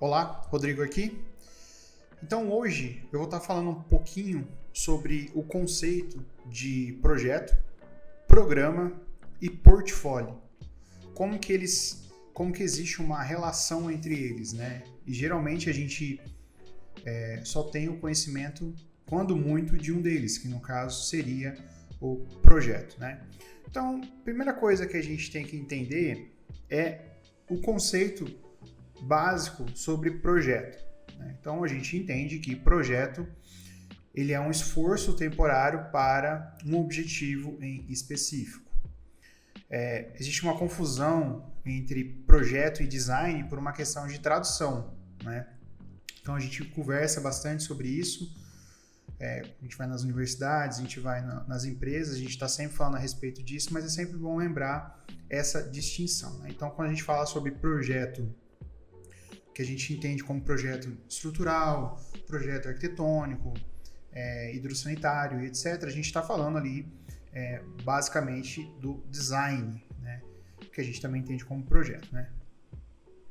Olá, Rodrigo aqui. Então hoje eu vou estar falando um pouquinho sobre o conceito de projeto, programa e portfólio. Como que existe uma relação entre eles, né? E geralmente a gente só tem o conhecimento, quando muito, de um deles, que no caso seria o projeto, né? Então, a primeira coisa que a gente tem que entender é o conceito básico sobre projeto, né? Então, a gente entende que projeto ele é um esforço temporário para um objetivo em específico. Existe uma confusão entre projeto e design por uma questão de tradução, né? Então, a gente conversa bastante sobre isso. A gente vai nas universidades, a gente vai nas empresas, a gente está sempre falando a respeito disso, mas é sempre bom lembrar essa distinção, né? Então, quando a gente fala sobre projeto, que a gente entende como projeto estrutural, projeto arquitetônico, hidrossanitário, etc., a gente está falando ali basicamente do design, né? Que a gente também entende como projeto, né?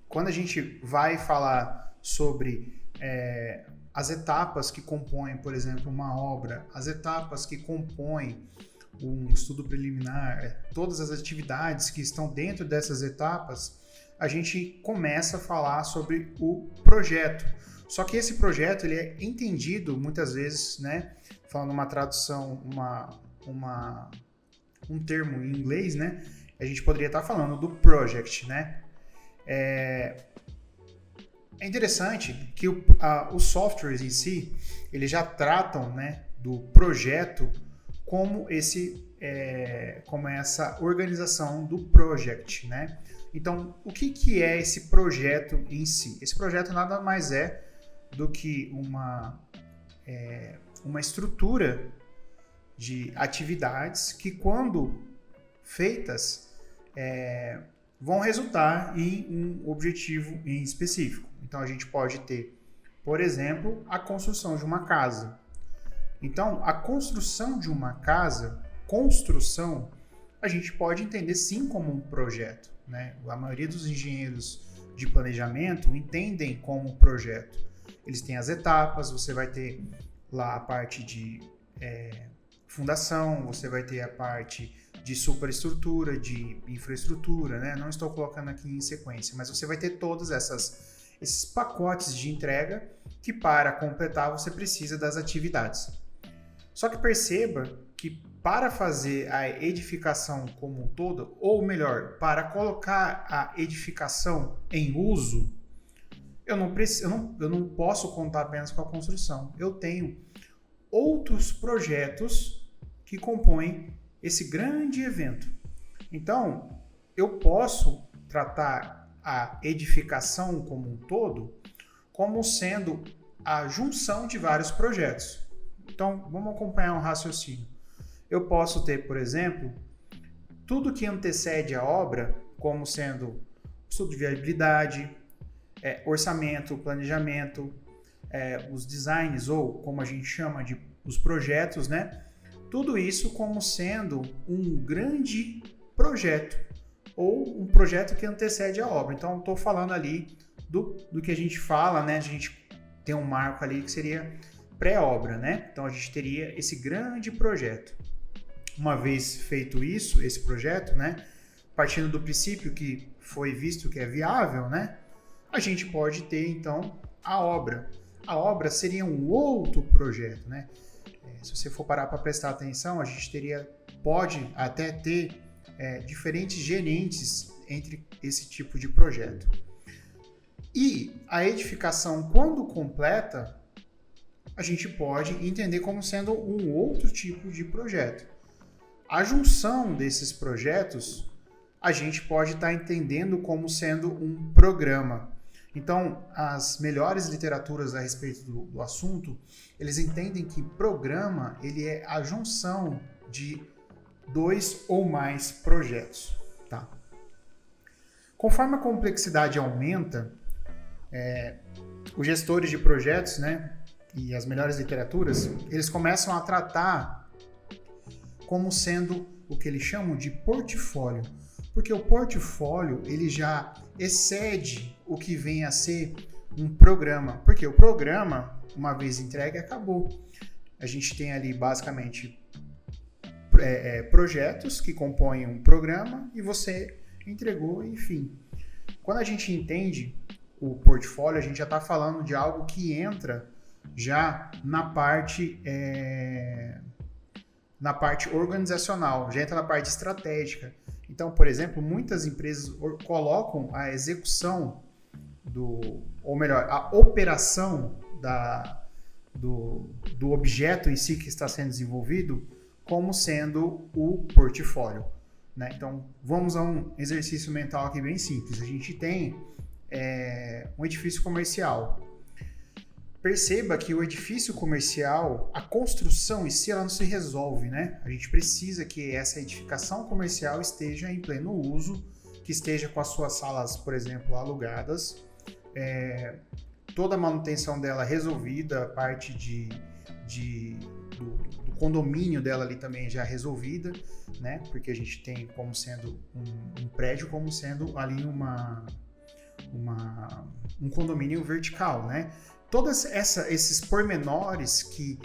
Quando a gente vai falar sobre as etapas que compõem, por exemplo, uma obra, as etapas que compõem um estudo preliminar, todas as atividades que estão dentro dessas etapas, a gente começa a falar sobre o projeto. Só que esse projeto ele é entendido muitas vezes, né, falando uma tradução, um termo em inglês, né, a gente poderia estar falando do project, né? É interessante que os softwares em si, eles já tratam, né, do projeto como essa organização do project, né? Então, o que é esse projeto em si? Esse projeto nada mais é do que uma estrutura de atividades que, quando feitas, vão resultar em um objetivo em específico. Então, a gente pode ter, por exemplo, a construção de uma casa. Então, a construção de uma casa, a gente pode entender sim como um projeto, né? A maioria dos engenheiros de planejamento entendem como projeto. Eles têm as etapas, você vai ter lá a parte de fundação, você vai ter a parte de superestrutura, de infraestrutura, né? Não estou colocando aqui em sequência, mas você vai ter todos esses pacotes de entrega que, para completar, você precisa das atividades. Só que perceba que para fazer a edificação como um todo, ou melhor, para colocar a edificação em uso, eu não posso contar apenas com a construção. Eu tenho outros projetos que compõem esse grande evento. Então, eu posso tratar a edificação como um todo como sendo a junção de vários projetos. Então, vamos acompanhar um raciocínio. Eu posso ter, por exemplo, tudo que antecede a obra, como sendo estudo de viabilidade, orçamento, planejamento, os designs, ou como a gente chama de os projetos, né? Tudo isso como sendo um grande projeto, ou um projeto que antecede a obra. Então, estou falando ali do que a gente fala, né? A gente tem um marco ali que seria pré-obra, né? Então, a gente teria esse grande projeto. Uma vez feito isso, esse projeto, né? Partindo do princípio que foi visto que é viável, né? A gente pode ter, então, a obra. A obra seria um outro projeto, né? Se você for parar para prestar atenção, a gente pode até ter diferentes gerentes entre esse tipo de projeto. E a edificação, quando completa, a gente pode entender como sendo um outro tipo de projeto. A junção desses projetos, a gente pode estar entendendo como sendo um programa. Então, as melhores literaturas a respeito do assunto, eles entendem que programa ele é a junção de 2 ou mais projetos. Tá? Conforme a complexidade aumenta, os gestores de projetos, né, e as melhores literaturas, eles começam a tratar como sendo o que eles chamam de portfólio. Porque o portfólio ele já excede o que vem a ser um programa. Porque o programa, uma vez entregue, acabou. A gente tem ali basicamente projetos que compõem um programa e você entregou, enfim. Quando a gente entende o portfólio, a gente já está falando de algo que entra já na parte organizacional, já entra na parte estratégica. Então, por exemplo, muitas empresas colocam a execução ou melhor, a operação do objeto em si que está sendo desenvolvido como sendo o portfólio, né? Então, vamos a um exercício mental aqui bem simples. A gente tem um edifício comercial. Perceba que o edifício comercial, a construção em si, ela não se resolve, né? A gente precisa que essa edificação comercial esteja em pleno uso, que esteja com as suas salas, por exemplo, alugadas, toda a manutenção dela resolvida, a parte do condomínio dela ali também já resolvida, né? Porque a gente tem como sendo um prédio, como sendo ali um condomínio vertical, né? Todos esses pormenores que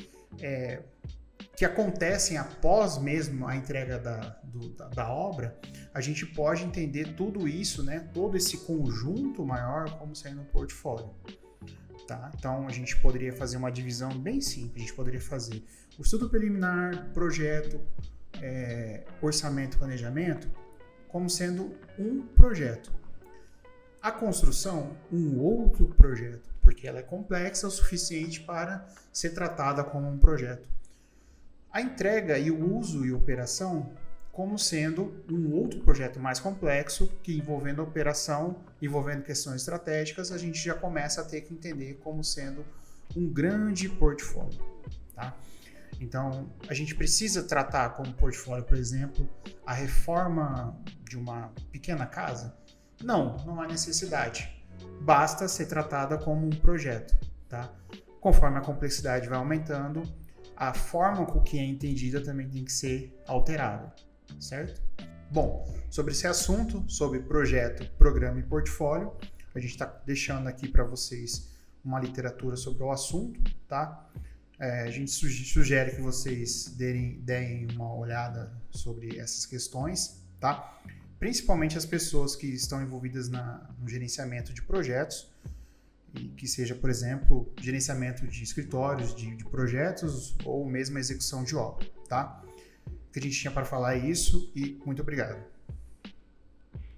acontecem após mesmo a entrega da obra, a gente pode entender tudo isso, né? Todo esse conjunto maior como sendo um portfólio. Tá? Então, a gente poderia fazer uma divisão bem simples. A gente poderia fazer o estudo preliminar, projeto, orçamento e planejamento como sendo um projeto. A construção, um outro projeto, porque ela é complexa o suficiente para ser tratada como um projeto. A entrega e o uso e operação como sendo um outro projeto mais complexo, que envolvendo a operação, envolvendo questões estratégicas, a gente já começa a ter que entender como sendo um grande portfólio. Tá? Então, a gente precisa tratar como portfólio, por exemplo, a reforma de uma pequena casa? Não há necessidade. Basta ser tratada como um projeto. Tá? Conforme a complexidade vai aumentando, a forma com que é entendida também tem que ser alterada. Certo? Bom, sobre esse assunto, sobre projeto, programa e portfólio, a gente está deixando aqui para vocês uma literatura sobre o assunto, tá? A gente sugere que vocês deem uma olhada sobre essas questões, tá? Principalmente as pessoas que estão envolvidas no gerenciamento de projetos, e que seja, por exemplo, gerenciamento de escritórios, de projetos ou mesmo a execução de obra, tá? Que a gente tinha para falar é isso e muito obrigado.